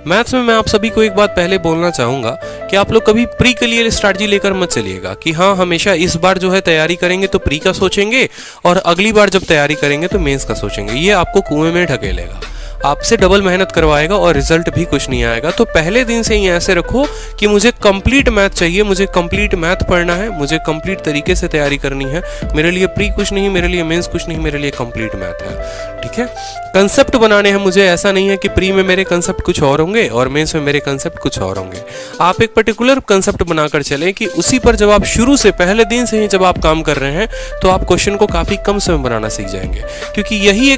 Maths में मैं आप सभी को एक बात पहले बोलना चाहूँगा कि आप लोग कभी प्री के लिए स्ट्रैटेजी लेकर मत चलिएगा कि हाँ हमेशा इस बार जो है तैयारी करेंगे तो प्री का सोचेंगे और अगली बार जब तैयारी करेंगे तो मेंस का सोचेंगे। ये आपको कुएं में ढकेलेगा, आपसे डबल मेहनत करवाएगा और रिजल्ट भी कुछ नहीं आएगा। तो पहले दिन से ही ऐसे रखो कि मुझे कंप्लीट मैथ चाहिए, मुझे कंप्लीट मैथ पढ़ना है, मुझे कंप्लीट तरीके से तैयारी करनी है। मेरे लिए प्री कुछ नहीं, मेरे लिए मेंस कुछ नहीं, मेरे लिए कंप्लीट मैथ है। ठीक है, कंसेप्ट बनाने हैं मुझे, ऐसा नहीं है कि प्री में मेरे कंसेप्ट कुछ और होंगे और मेंस में मेरे कंसेप्ट कुछ और होंगे। आप एक पर्टिकुलर कंसेप्ट बनाकर चलें कि उसी पर जब आप शुरू से पहले दिन से ही जब आप काम कर रहे हैं तो आप क्वेश्चन को काफ़ी कम समय बनाना सीख जाएंगे, क्योंकि यही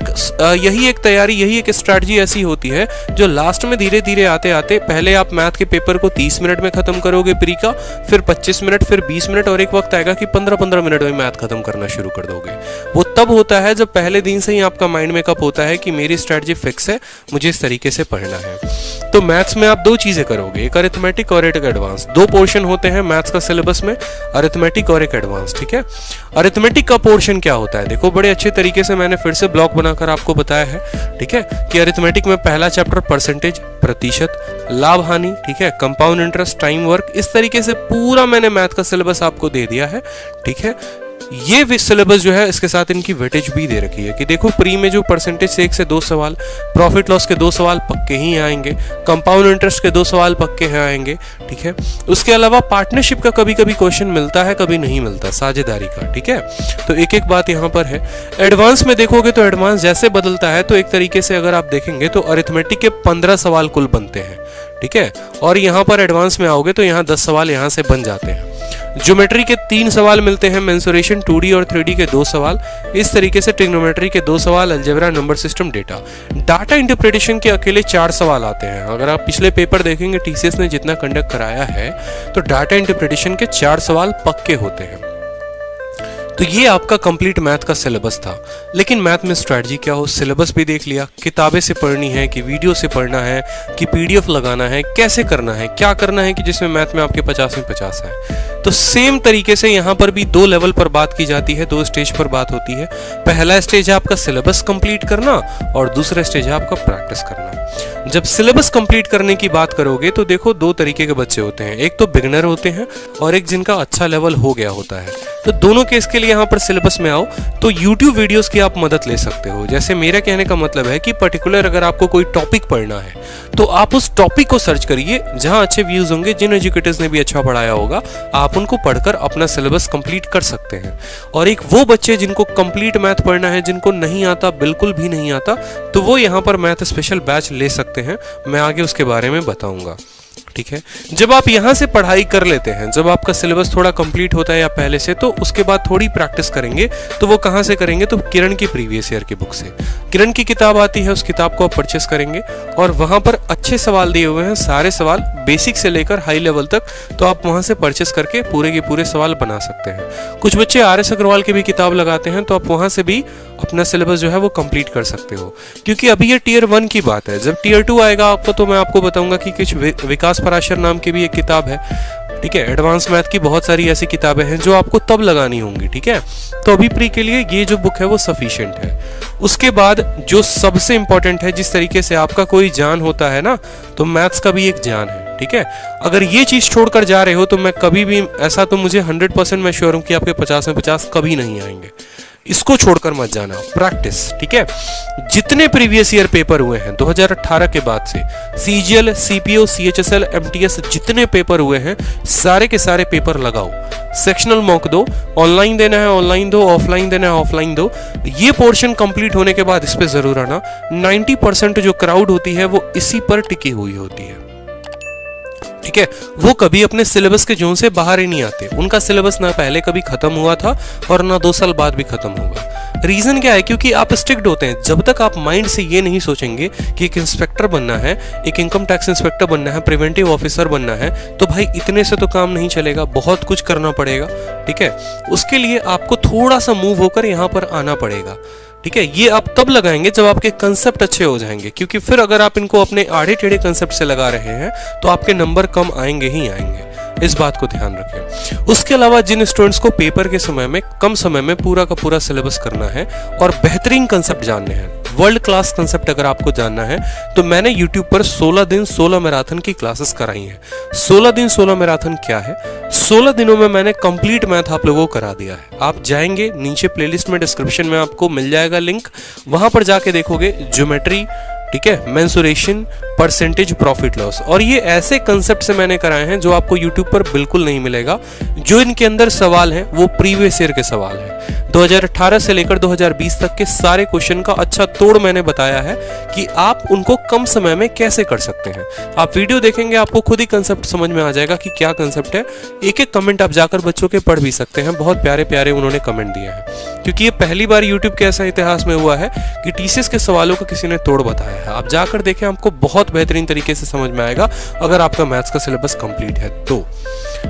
एक तैयारी, यही एक स्ट्रैटेजी ऐसी होती है जो लास्ट में धीरे धीरे आते आते पहले आप मैथ के पेपर को 30 मिनट में खत्म करोगे प्री का, फिर 25 मिनट, फिर 20 मिनट और एक वक्त आएगा कि 15-15 मिनट में मैथ खत्म करना शुरू कर दोगे। वो तब होता है जब पहले दिन से ही आपका माइंड मेकअप होता है कि मेरी स्ट्रैटेजी फिक्स है, मुझे इस तरीके से पढ़ना है। तो मैथ्स में आप दो चीजें करोगे, एक अरिथमेटिक और एक एडवांस। दो पोर्शन होते हैं मैथ्स का सिलेबस में, अरिथमेटिक और एक एडवांस। ठीक है, अरिथमेटिक का पोर्शन क्या होता है, देखो बड़े अच्छे तरीके से मैंने फिर से ब्लॉक बनाकर आपको बताया है। ठीक है, कि अरिथमेटिक में पहला चैप्टर परसेंटेज, प्रतिशत, लाभ हानि, ठीक है, कंपाउंड इंटरेस्ट, टाइम वर्क, इस तरीके से पूरा मैंने मैथ का सिलेबस आपको दे दिया है। ठीक है, ये सिलेबस जो है इसके साथ इनकी वेटेज भी दे रखी है कि देखो प्री में जो परसेंटेज से 1 से 2 सवाल, प्रॉफिट लॉस के 2 सवाल पक्के ही आएंगे, कंपाउंड इंटरेस्ट के 2 सवाल पक्के हैं आएंगे। ठीक है, उसके अलावा पार्टनरशिप का कभी कभी क्वेश्चन मिलता है, कभी नहीं मिलता, साझेदारी का। ठीक है, तो एक एक बात यहाँ पर है। एडवांस में देखोगे तो एडवांस जैसे बदलता है तो एक तरीके से अगर आप देखेंगे तो अरिथमेटिक के 15 सवाल कुल बनते हैं। ठीक है, और यहाँ पर एडवांस में आओगे तो यहाँ 10 सवाल यहाँ से बन जाते हैं। ज्योमेट्री के 3 सवाल मिलते हैं, मेंसुरेशन 2D और 3D के 2 सवाल, इस तरीके से ट्रिग्नोमेट्री के 2 सवाल, algebra, number system, data interpretation के अकेले 4 सवाल आते हैं। अगर आप पिछले पेपर देखेंगे TCS ने जितना कंडक्ट कराया है तो डाटा इंटरप्रिटेशन के 4 सवाल पक्के होते हैं। तो ये आपका कंप्लीट मैथ का सिलेबस था। लेकिन मैथ में स्ट्रैटेजी क्या हो, सिलेबस भी देख लिया, किताबें से पढ़नी है कि वीडियो से पढ़ना है कि PDF लगाना है, कैसे करना है, क्या करना है कि जिसमें मैथ में आपके 50 में 50 है। तो सेम तरीके से यहाँ पर भी 2 लेवल पर बात की जाती है, 2 स्टेज पर बात होती है। पहला स्टेज है आपका सिलेबस कंप्लीट करना और दूसरा स्टेज है आपका प्रैक्टिस करना। जब सिलेबस कंप्लीट करने की बात करोगे तो देखो 2 तरीके के बच्चे होते हैं, एक तो बिगिनर होते हैं और एक जिनका अच्छा लेवल हो गया होता है। तो दोनों केस के लिए यहाँ पर सिलेबस में आओ तो YouTube वीडियोस की आप मदद ले सकते हो। जैसे मेरा कहने का मतलब है कि पर्टिकुलर अगर आपको कोई टॉपिक पढ़ना है तो आप उस टॉपिक को सर्च करिए जहां अच्छे व्यूज होंगे, जिन एजुकेटर्स ने भी अच्छा पढ़ाया होगा, आप उनको पढ़कर अपना सिलेबस कंप्लीट कर सकते हैं। और एक वो बच्चे जिनको कंप्लीट मैथ पढ़ना है, जिनको नहीं आता, बिल्कुल भी नहीं आता, तो वो यहाँ पर मैथ स्पेशल बैच ले सकते हैं, मैं आगे उसके बारे में बताऊंगा। ठीक है, जब आप यहाँ से पढ़ाई कर लेते हैं, जब आपका सिलेबस थोड़ा कंप्लीट होता है या पहले से, तो उसके बाद थोड़ी प्रैक्टिस करेंगे। तो वो कहाँ से करेंगे, तो किरण की प्रीवियस ईयर की बुक से। किरण की किताब आती है, उस किताब को आप परचेस करेंगे और वहाँ पर अच्छे सवाल दिए हुए हैं, सारे सवाल बेसिक से लेकर हाई लेवल तक, तो आप वहाँ से परचेस करके पूरे के पूरे सवाल बना सकते हैं। कुछ बच्चे RS अग्रवाल की भी किताब लगाते हैं, तो आप वहाँ से भी अपना सिलेबस जो है वो कंप्लीट कर सकते हो। क्योंकि अभी ये Tier 1 की बात है, जब Tier 2 आएगा आपको तो मैं आपको बताऊंगा कि कुछ विकास पराशर नाम की भी एक किताब है। ठीक है, एडवांस मैथ की बहुत सारी ऐसी किताबें हैं जो आपको तब लगानी होंगी। ठीक है, तो अभी प्री के लिए ये जो बुक है वो सफिशिएंट है। उसके बाद जो सबसे इंपॉर्टेंट है, जिस तरीके से आपका कोई जान होता है ना, तो मैथ्स का भी एक जान है। ठीक है, अगर ये चीज छोड़कर जा रहे हो तो मैं कभी भी ऐसा, तो मुझे 100% मैं श्योर हूं कि आपके 50 में 50 कभी नहीं आएंगे। इसको छोड़कर मत जाना, प्रैक्टिस। ठीक है, जितने प्रीवियस ईयर पेपर हुए हैं 2018 के बाद से, CGL, CPO, CHSL, MTS जितने पेपर हुए हैं, सारे के सारे पेपर लगाओ, सेक्शनल मॉक दो, ऑनलाइन देना है ऑनलाइन दो, ऑफलाइन देना है ऑफलाइन दो। ये पोर्शन कंप्लीट होने के बाद इस पे जरूर आना। 90% जो क्राउड होती है वो इसी पर टिकी हुई होती है। ठीक है, वो कभी अपने सिलेबस के जोन से बाहर ही नहीं आते। उनका सिलेबस ना पहले कभी खत्म हुआ था और ना 2 साल बाद भी खत्म होगा। रीजन क्या है, क्योंकि आप स्ट्रिक्ट होते हैं। जब तक आप माइंड से ये नहीं सोचेंगे कि एक इंस्पेक्टर बनना है, एक इनकम टैक्स इंस्पेक्टर बनना है, प्रिवेंटिव ऑफिसर बनना है, तो भाई इतने से तो काम नहीं चलेगा, बहुत कुछ करना पड़ेगा। ठीक है, उसके लिए आपको थोड़ा सा मूव होकर यहाँ पर आना पड़ेगा। ठीक है, ये आप तब लगाएंगे जब आपके कंसेप्ट अच्छे हो जाएंगे, क्योंकि फिर अगर आप इनको अपने आड़े टेढ़े कंसेप्ट से लगा रहे हैं तो आपके नंबर कम आएंगे ही आएंगे। इस बात को ध्यान रखें। उसके अलावा जिन स्टूडेंट्स को पेपर के समय में कम समय में पूरा का पूरा सिलेबस करना है और बेहतरीन कंसेप्ट जानने हैं, वर्ल्ड क्लास कंसेप्ट अगर आपको जानना है तो मैंने यूट्यूब पर 16 दिन 16 मैराथन की क्लासेस कराई हैं। 16 दिन 16 मैराथन क्या है? 16 दिनों में मैंने कंप्लीट मैथ आप लोगों को करा दिया है। आप जाएंगे नीचे प्लेलिस्ट में, डिस्क्रिप्शन में आपको मिल जाएगा लिंक, वहां पर जाके देखोगे ज्योमेट्री, ठीक है, मेंसुरेशन, परसेंटेज, प्रॉफिट लॉस, और ये ऐसे कंसेप्ट से मैंने कराए हैं जो आपको यूट्यूब पर बिल्कुल नहीं मिलेगा। जो इनके अंदर सवाल हैं वो प्रीवियस ईयर के सवाल हैं। 2018 से लेकर 2020 तक के सारे क्वेश्चन का अच्छा तोड़ मैंने बताया है कि आप उनको कम समय में कैसे कर सकते हैं। आप वीडियो देखेंगे आपको खुद ही कंसेप्ट समझ में आ जाएगा कि क्या कंसेप्ट है। एक एक कमेंट आप जाकर बच्चों के पढ़ भी सकते हैं, बहुत प्यारे प्यारे उन्होंने कमेंट दिए हैं, क्योंकि ये पहली बार यूट्यूब के ऐसा इतिहास में हुआ है कि टीसीएस के सवालों का किसी ने तोड़ बताया है। आप जाकर देखें, आपको बहुत बेहतरीन तरीके से समझ में आएगा अगर आपका मैथ्स का सिलेबस कंप्लीट है तो,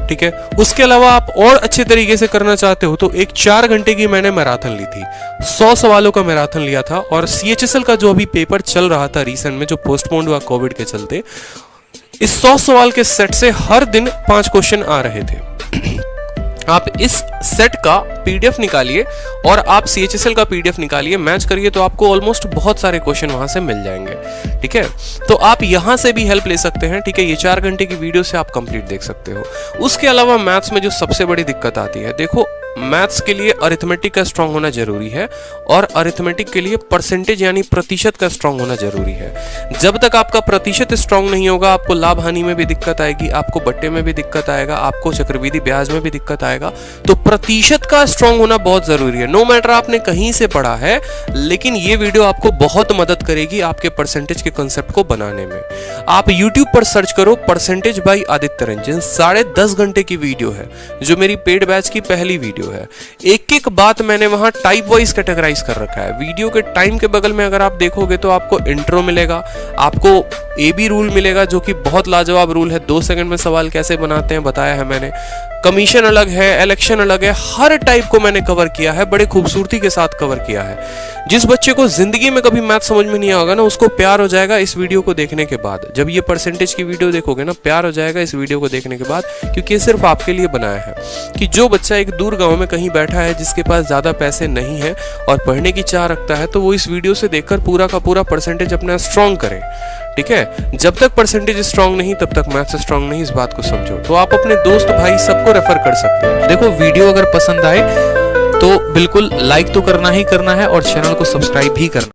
ठीक है। उसके अलावा आप और अच्छे तरीके से करना चाहते हो तो एक 4 घंटे की मैंने मैराथन ली थी, 100 सवालों का मैराथन लिया था, और सीएचएसएल का जो अभी पेपर चल रहा था रिसेंट में, जो पोस्टपोन्ड हुआ कोविड के चलते, इस 100 सवाल के सेट से हर दिन 5 क्वेश्चन आ रहे थे। आप इस सेट का पीडीएफ निकालिए और आप सीएचएसएल का पीडीएफ निकालिए, मैच करिए, तो आपको ऑलमोस्ट बहुत सारे क्वेश्चन वहां से मिल जाएंगे, ठीक है। तो आप यहां से भी हेल्प ले सकते हैं, ठीक है। ये 4 घंटे की वीडियो से आप कंप्लीट देख सकते हो। उसके अलावा मैथ्स में जो सबसे बड़ी दिक्कत आती है, देखो मैथ्स के लिए अरिथमेटिक का स्ट्रांग होना जरूरी है, और अरिथमेटिक के लिए परसेंटेज यानी प्रतिशत का स्ट्रांग होना जरूरी है। जब तक आपका प्रतिशत स्ट्रांग नहीं होगा, आपको लाभ हानि में भी दिक्कत आएगी, आपको बट्टे में भी दिक्कत आएगा, आपको चक्रवृद्धि ब्याज में भी दिक्कत आएगा। तो प्रतिशत का स्ट्रांग होना बहुत जरूरी है। नो मैटर आपने कहीं से पढ़ा है, लेकिन ये वीडियो आपको बहुत मदद करेगी आपके परसेंटेज के कंसेप्ट को बनाने में। आप यूट्यूब पर सर्च करो परसेंटेज बाय आदित्य रंजन, 10.5 घंटे की वीडियो है, जो मेरी पेड बैच की पहली वीडियो है। एक एक बात मैंने वहां टाइप वाइज कैटेगराइज कर रखा है। वीडियो के टाइम के बगल में अगर आप देखोगे तो आपको इंट्रो मिलेगा, आपको एबी रूल मिलेगा, जो कि बहुत लाजवाब रूल है, 2 सेकंड में सवाल कैसे बनाते हैं बताया है मैंने। कमीशन अलग है, इलेक्शन अलग है, हर टाइप को मैंने कवर किया है, बड़े खूबसूरती के साथ कवर किया है। जिस बच्चे को जिंदगी में कभी मैथ समझ में नहीं आएगा ना, उसको प्यार हो जाएगा इस वीडियो को देखने के बाद। जब ये परसेंटेज की वीडियो देखोगे ना, प्यार हो जाएगा इस वीडियो को देखने के बाद, क्योंकि ये सिर्फ आपके लिए बनाया है कि जो बच्चा एक दूर गांव में कहीं बैठा है, जिसके पास ज्यादा पैसे नहीं है और पढ़ने की चाह रखता है, तो वो इस वीडियो से देखकर पूरा का पूरा परसेंटेज अपना स्ट्रॉन्ग करे, ठीक है। जब तक परसेंटेज स्ट्रांग नहीं तब तक मैथ्स स्ट्रांग नहीं, इस बात को समझो। तो आप अपने दोस्त भाई सबको रेफर कर सकते हैं। देखो वीडियो अगर पसंद आए तो बिल्कुल लाइक तो करना ही करना है और चैनल को सब्सक्राइब भी करना।